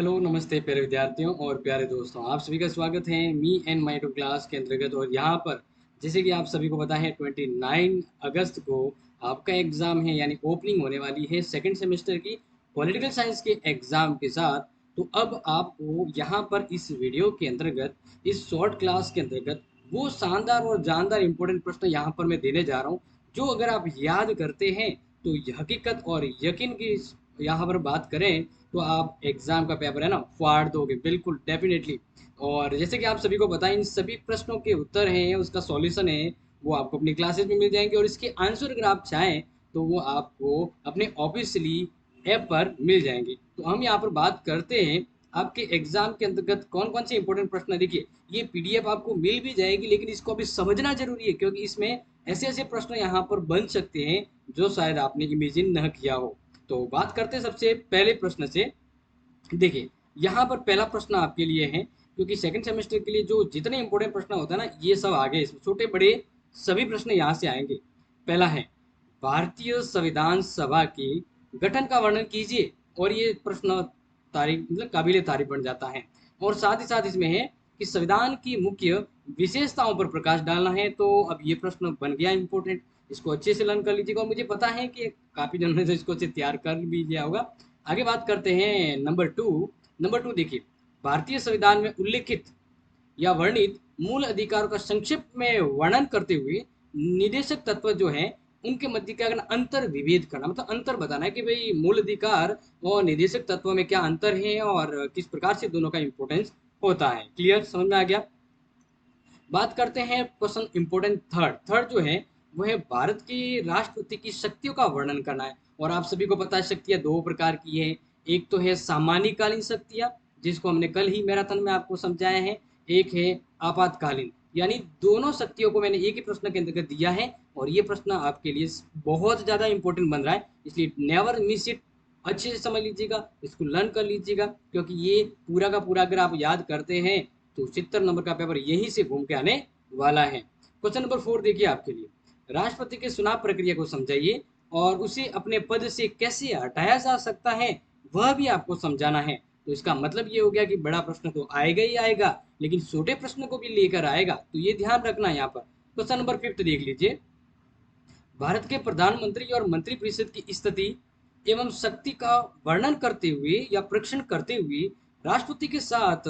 Hello नमस्ते प्यारे विद्यार्थियों और प्यारे दोस्तों, आप सभी का स्वागत है me and my two class के अंतर्गत। और यहाँ पर जैसे कि आप सभी को पता है 29 अगस्त को आपका एग्ज़ाम है, यानी ओपनिंग होने वाली है सेकंड सेमेस्टर की पॉलिटिकल साइंस के एग्ज़ाम के साथ। तो अब आपको यहाँ पर इस वीडियो के अंतर्गत, इस शॉर्ट क्लास के अंतर्गत वो शानदार और जानदार इंपॉर्टेंट प्रश्न यहाँ पर मैं देने जा रहा हूँ, जो अगर आप याद करते हैं तो हकीकत और यकीन की यहाँ पर बात करें तो आप एग्जाम का पेपर है ना फाड़ दोगे, बिल्कुल डेफिनेटली। और जैसे कि आप सभी को बताएं, इन सभी प्रश्नों के उत्तर हैं, उसका सॉल्यूशन है, वो आपको अपनी क्लासेस में मिल जाएंगे। और इसके आंसर अगर आप चाहें तो वो आपको अपने ऑफिशियली ऐप पर मिल जाएंगे। तो हम यहाँ पर बात करते हैं आपके एग्जाम के अंतर्गत कौन कौन से इंपॉर्टेंट प्रश्न। देखिए, ये पीडीएफ आपको मिल भी जाएगी, लेकिन इसको अभी समझना जरूरी है, क्योंकि इसमें ऐसे ऐसे प्रश्न यहाँ पर बन सकते हैं जो शायद आपने इमेजिन न किया हो। तो बात करते हैं सबसे पहले प्रश्न से। देखिए, यहाँ पर पहला प्रश्न आपके लिए है, क्योंकि सेकंड सेमेस्टर के लिए जो जितने इंपॉर्टेंट प्रश्न होता है ना, ये सब आगे इसमें छोटे बड़े सभी प्रश्न यहाँ से आएंगे। पहला है, भारतीय संविधान सभा के गठन का वर्णन कीजिए। और ये प्रश्न तारीफ मतलब काबिले तारीफ बन जाता है। और साथ ही साथ इसमें है कि संविधान की मुख्य विशेषताओं पर प्रकाश डालना है। तो अब ये प्रश्न बन गया इंपॉर्टेंट, इसको अच्छे से लर्न कर लीजिएगा। और मुझे पता है कि काफी जनों ने तो इसको अच्छे तैयार कर भी लिया होगा। आगे बात करते हैं नंबर टू देखिए, भारतीय संविधान में उल्लिखित या वर्णित मूल अधिकारों का संक्षिप्त में वर्णन करते हुए निदेशक तत्व जो है उनके मध्य क्या करना, अंतर विभेद करना, मतलब अंतर बताना है कि भाई मूल अधिकार और निदेशक तत्व में क्या अंतर है और किस प्रकार से दोनों का इंपॉर्टेंस होता है। क्लियर, समझ में आ गया। बात करते हैं क्वेश्चन इंपोर्टेंट थर्ड जो है वो है भारत की राष्ट्रपति की शक्तियों का वर्णन करना है। और आप सभी को पता है शक्तियां दो प्रकार की है। एक तो है सामान्यकालीन शक्तियां, जिसको हमने कल ही मैराथन में आपको समझाया है। एक है आपातकालीन, यानी दोनों शक्तियों को मैंने एक ही प्रश्न के अंतर्गत दिया है। और ये प्रश्न आपके लिए बहुत ज्यादा इंपॉर्टेंट बन रहा है, इसलिए नेवर मिस इट। अच्छे से समझ लीजिएगा, इसको लर्न कर लीजिएगा, क्योंकि ये पूरा का पूरा अगर आप याद करते हैं तो 70 नंबर का पेपर यहीं से घूम के आने वाला है। क्वेश्चन नंबर 4 देखिए आपके लिए, राष्ट्रपति के चुनाव प्रक्रिया को समझाइए और उसे अपने पद से कैसे हटाया जा सकता है वह भी आपको समझाना है। तो इसका मतलब ये हो गया कि बड़ा प्रश्न तो आएगा ही आएगा, लेकिन छोटे प्रश्न को भी लेकर आएगा, तो ये ध्यान रखना। यहाँ पर क्वेश्चन नंबर 5 देख लीजिए, भारत के प्रधानमंत्री और मंत्रिपरिषद की स्थिति एवं शक्ति का वर्णन करते हुए या परीक्षण करते हुए राष्ट्रपति के साथ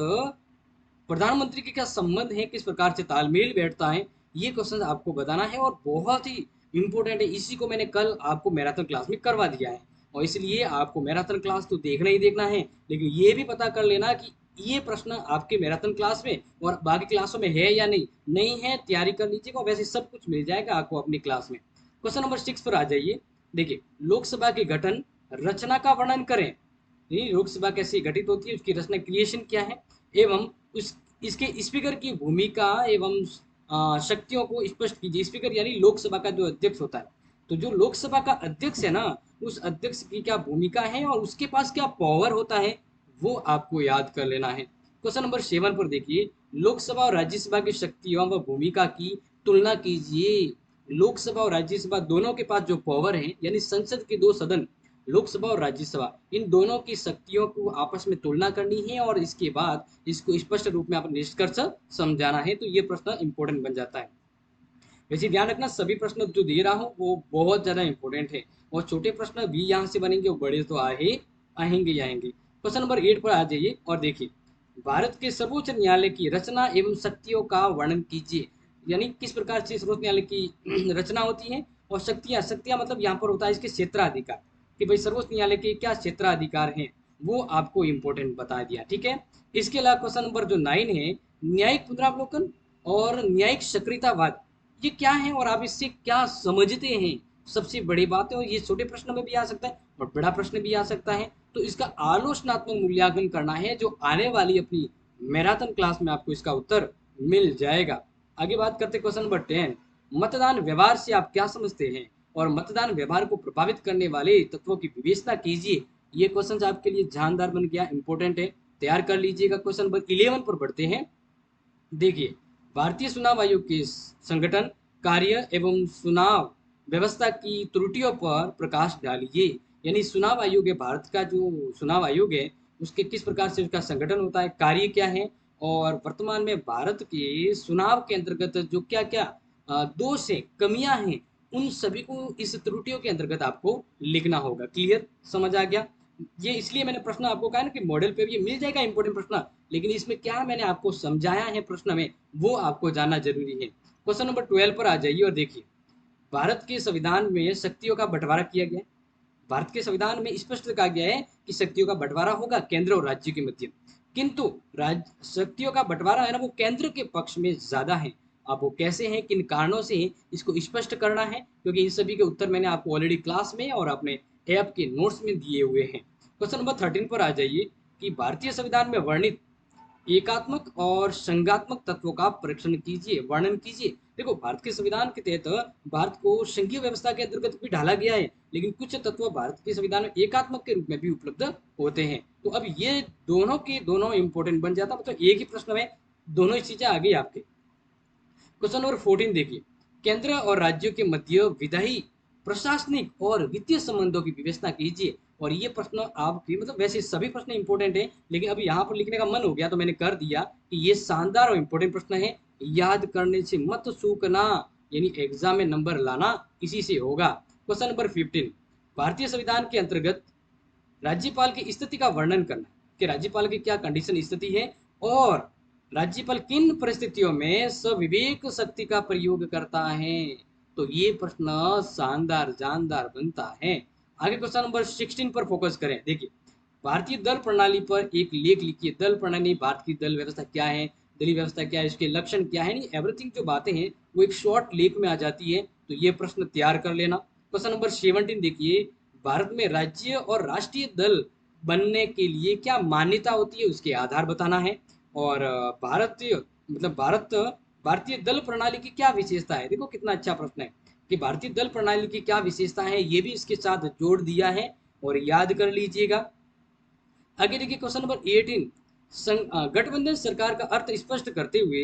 प्रधानमंत्री के क्या संबंध है, किस प्रकार से तालमेल बैठता है, ये क्वेश्चन आपको बताना है। और बहुत ही इंपॉर्टेंट है, इसी को मैंने कल आपको मैराथन क्लास में करवा दिया है। और इसलिए आपको मैराथन क्लास तो देखना ही देखना है, लेकिन ये भी पता कर लेना कि ये प्रश्न आपके मैराथन क्लास में और बाकी क्लासों में है या नहीं। नहीं है, तैयारी कर लीजिएगा, वैसे सब कुछ मिल जाएगा आपको अपनी क्लास में। क्वेश्चन नंबर 6 पर आ जाइए। देखिए, लोकसभा के गठन रचना का वर्णन करें। लोकसभा कैसे गठित होती है, उसकी रचना क्रिएशन क्या है, एवं उस इसके स्पीकर की भूमिका एवं शक्तियों को स्पष्ट कीजिए। स्पीकर यानी लोकसभा का जो अध्यक्ष होता है, तो जो लोकसभा का अध्यक्ष है ना, उस अध्यक्ष की क्या भूमिका है और उसके पास क्या पावर होता है, वो आपको याद कर लेना है। क्वेश्चन नंबर 7 पर देखिए, लोकसभा और राज्यसभा की शक्तियों व भूमिका की तुलना कीजिए। लोकसभा और राज्यसभा दोनों के पास जो पावर है, यानी संसद के दो सदन लोकसभा और राज्यसभा, इन दोनों की शक्तियों को आपस में तुलना करनी है और इसके बाद इसको स्पष्ट रूप में आप निष्कर्ष समझाना है। तो ये प्रश्न इंपॉर्टेंट बन जाता है। वैसे ध्यान रखना, सभी प्रश्न जो दे रहा हूँ वो बहुत ज्यादा इंपॉर्टेंट है, और छोटे प्रश्न भी यहाँ से बनेंगे और बड़े तो आएंगे ही आएंगे। क्वेश्चन नंबर 8 पर आ जाइए और देखिए, भारत के सर्वोच्च न्यायालय की रचना एवं शक्तियों का वर्णन कीजिए। यानी किस प्रकार से सर्वोच्च न्यायालय की रचना होती है, और शक्तियां शक्तियां मतलब यहाँ पर होता है इसके क्षेत्राधिकार, कि भाई सर्वोच्च न्यायालय के क्या क्षेत्राधिकार हैं, वो आपको इंपॉर्टेंट बता दिया। ठीक है, इसके अलावा क्वेश्चन नंबर जो 9 है, न्यायिक पुनरावलोकन और न्यायिक सक्रियतावाद, ये क्या है और आप इससे क्या समझते हैं, सबसे बड़ी बात है। और ये छोटे प्रश्न में भी आ सकता है और बड़ा प्रश्न भी आ सकता है, तो इसका आलोचनात्मक मूल्यांकन करना है, जो आने वाली अपनी मैराथन क्लास में आपको इसका उत्तर मिल जाएगा। आगे बात करते हैं क्वेश्चन नंबर 10, मतदान व्यवहार से आप क्या समझते हैं और मतदान व्यवहार को प्रभावित करने वाले तत्वों की विवेचना कीजिए। ये क्वेश्चन आपके लिए जानदार बन गया, इंपॉर्टेंट है, तैयार कर लीजिएगा। क्वेश्चन नंबर 11 पर बढ़ते हैं। देखिए, भारतीय चुनाव आयोग के संगठन, कार्य एवं चुनाव व्यवस्था की त्रुटियों पर प्रकाश डालिए। यानी चुनाव आयोग है, भारत का जो चुनाव आयोग है उसके किस प्रकार से उसका संगठन होता है, कार्य क्या है, और वर्तमान में भारत के चुनाव के अंतर्गत जो क्या क्या दोष है, कमियां हैं, उन सभी को इस त्रुटियों के अंतर्गत आपको लिखना होगा। क्लियर, समझ आ गया? ये इसलिए मैंने प्रश्न आपको कहा ना कि मॉडल पे भी ये मिल जाएगा इंपॉर्टेंट प्रश्न, लेकिन इसमें क्या मैंने आपको समझाया है प्रश्न में, वो आपको जानना जरूरी है। क्वेश्चन नंबर 12 पर आ जाइए और देखिए, भारत के संविधान में शक्तियों का बंटवारा किया गया है। भारत के संविधान में स्पष्ट कहा गया है कि शक्तियों का बंटवारा होगा केंद्र और राज्य के मध्य, किंतु राज्य शक्तियों का बंटवारा है ना, वो केंद्र के पक्ष में ज्यादा है। अब वो कैसे हैं, किन कारणों से, इसको स्पष्ट करना है, क्योंकि इन सभी के उत्तर मैंने आपको ऑलरेडी क्लास में और अपने ऐप के नोट्स में दिए हुए हैं। क्वेश्चन नंबर 13 पर आ जाइए कि भारतीय संविधान में वर्णित एकात्मक और संघात्मक तत्वों का परीक्षण कीजिए, वर्णन कीजिए। देखो, भारत के संविधान के तहत भारत को संघीय व्यवस्था के अंतर्गत भी ढाला गया है, लेकिन कुछ तत्व भारत के संविधान में एकात्मक के रूप में भी उपलब्ध होते हैं। तो अब ये दोनों के दोनों इंपॉर्टेंट बन जाता, मतलब एक ही प्रश्न में दोनों ही चीजें आ गई आपके। क्वेश्चन नंबर 14 देखिए, केंद्र और राज्यों के मध्य विधायी, प्रशासनिक और वित्तीय संबंधों की विवेचना कीजिए। और ये प्रश्न आपके, मतलब वैसे सभी प्रश्न इंपॉर्टेंट है, लेकिन अभी यहाँ पर लिखने का मन हो गया तो मैंने कर दिया कि ये शानदार और इंपॉर्टेंट प्रश्न है, याद करने से मत चूकना, यानी एग्जाम में नंबर लाना इसी से होगा। क्वेश्चन नंबर 15, भारतीय संविधान के अंतर्गत राज्यपाल की स्थिति का वर्णन करना, कि राज्यपाल की क्या कंडीशन स्थिति है, और राज्यपाल किन परिस्थितियों में सविवेक शक्ति का प्रयोग करता है। तो ये प्रश्न शानदार जानदार बनता है। आगे क्वेश्चन नंबर 16 पर फोकस करें। देखिए, भारतीय दल प्रणाली पर एक लेख लिखिए। दल प्रणाली, भारत की दल व्यवस्था क्या है, दलीय व्यवस्था क्या है, इसके लक्षण क्या है, एवरीथिंग जो बातें हैं वो एक शॉर्ट लेख में आ जाती है। तो ये प्रश्न तैयार कर लेना। क्वेश्चन नंबर 17 देखिए, भारत में राज्य और राष्ट्रीय दल बनने के लिए क्या मान्यता होती है, उसके आधार बताना है। और भारतीय, मतलब भारतीय दल प्रणाली की क्या विशेषता है। देखो कितना अच्छा प्रश्न है कि भारतीय दल प्रणाली की क्या विशेषता है, ये भी इसके साथ जोड़ दिया है और याद कर लीजिएगा। आगे देखिए क्वेश्चन नंबर 18, गठबंधन सरकार का अर्थ स्पष्ट करते हुए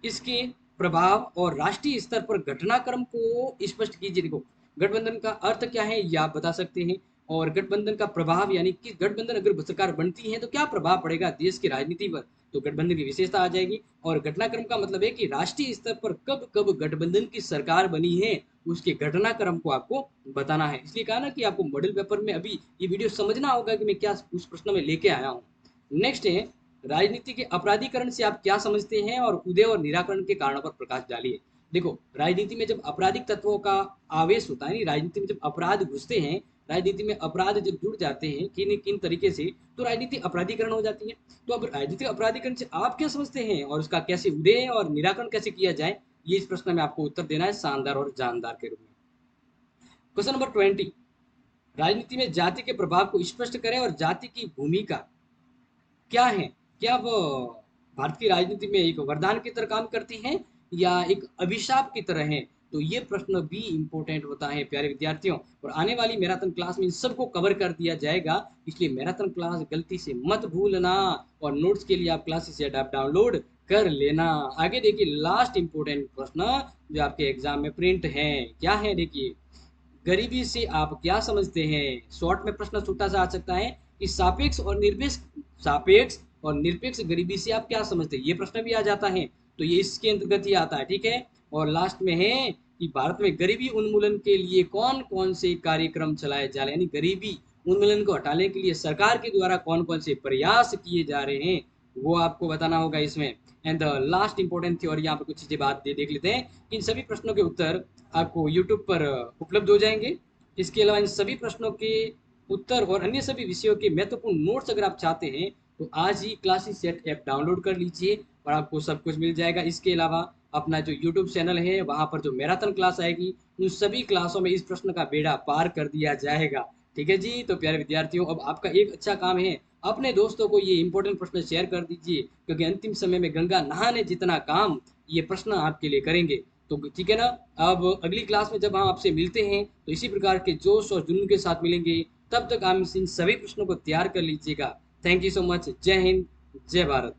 इसके प्रभाव और राष्ट्रीय स्तर पर घटनाक्रम को स्पष्ट कीजिए। देखो, गठबंधन का अर्थ क्या है ये आप बता सकते हैं, और गठबंधन का प्रभाव, यानी कि गठबंधन अगर सरकार बनती है तो क्या प्रभाव पड़ेगा देश की राजनीति पर, तो गठबंधन की विशेषता आ जाएगी। और घटनाक्रम का मतलब है कि राष्ट्रीय स्तर पर कब कब गठबंधन की सरकार बनी है, उसके घटनाक्रम को आपको बताना है। इसलिए कहा ना कि आपको मॉडल पेपर में अभी ये वीडियो समझना होगा कि मैं क्या उस प्रश्न में लेके आया हूँ। नेक्स्ट है, राजनीति के अपराधीकरण से आप क्या समझते हैं, और उदय और निराकरण के कारणों पर प्रकाश डालिए। देखो, राजनीति में जब आपराधिक तत्वों का आवेश होता है, राजनीति में जब अपराध घुसते हैं, राजनीति में अपराध जब जुड़ जाते हैं किन किन तरीके से, तो राजनीति अपराधीकरण हो जाती है। तो अब राजनीतिक अपराधीकरण से आप क्या समझते हैं और उसका कैसे उदय और निराकरण कैसे किया जाए, ये इस प्रश्न में आपको उत्तर देना है शानदार और जानदार के रूप में। क्वेश्चन नंबर 20, राजनीति में जाति के प्रभाव को स्पष्ट करें और जाति की भूमिका क्या है, क्या वो भारत की राजनीति में एक वरदान की तरह काम करती हैं या एक अभिशाप की तरह है। तो ये प्रश्न भी इंपॉर्टेंट होता है प्यारे विद्यार्थियों, और आने वाली मैराथन क्लास में इन सबको कवर कर दिया जाएगा, इसलिए मैराथन क्लास गलती से मत भूलना, और नोट्स के लिए आप क्लासेस ऐप डाउनलोड कर लेना। आगे देखिए, लास्ट इंपॉर्टेंट प्रश्न जो आपके एग्जाम में प्रिंट है, क्या है देखिए, गरीबी से आप क्या समझते हैं। शॉर्ट में प्रश्न छोटा सा आ सकता है कि सापेक्ष और निरपेक्ष गरीबी से आप क्या समझते हैं, ये प्रश्न भी आ जाता है, तो ये इसके अंतर्गत ही आता है, ठीक है। और लास्ट में है कि भारत में गरीबी उन्मूलन के लिए कौन कौन से कार्यक्रम चलाए जा रहे हैं, यानी गरीबी उन्मूलन को हटाने के लिए सरकार के द्वारा कौन कौन से प्रयास किए जा रहे हैं, वो आपको बताना होगा इसमें। And the last important theory, यहाँ पर कुछ चीजें बात देख लेते हैं कि इन सभी प्रश्नों के उत्तर आपको यूट्यूब पर उपलब्ध हो जाएंगे। इसके अलावा इन सभी प्रश्नों के उत्तर और अन्य सभी विषयों के महत्वपूर्ण नोट्स अगर आप चाहते हैं तो आज ही क्लासेस सेट ऐप डाउनलोड कर लीजिए और आपको सब कुछ मिल जाएगा। इसके अलावा अपना जो यूट्यूब चैनल है वहाँ पर जो मैराथन क्लास आएगी, उन सभी क्लासों में इस प्रश्न का बेड़ा पार कर दिया जाएगा। ठीक है जी, तो प्यारे विद्यार्थियों, अब आपका एक अच्छा काम है, अपने दोस्तों को ये इंपॉर्टेंट प्रश्न शेयर कर दीजिए, क्योंकि अंतिम समय में गंगा नहाने जितना काम ये प्रश्न आपके लिए करेंगे। तो ठीक है ना। अब अगली क्लास में जब हम आपसे मिलते हैं तो इसी प्रकार के जोश और जुनून के साथ मिलेंगे। तब तक आप इन सभी प्रश्नों को तैयार कर लीजिएगा। Thank you so much. जय हिंद, जय भारत।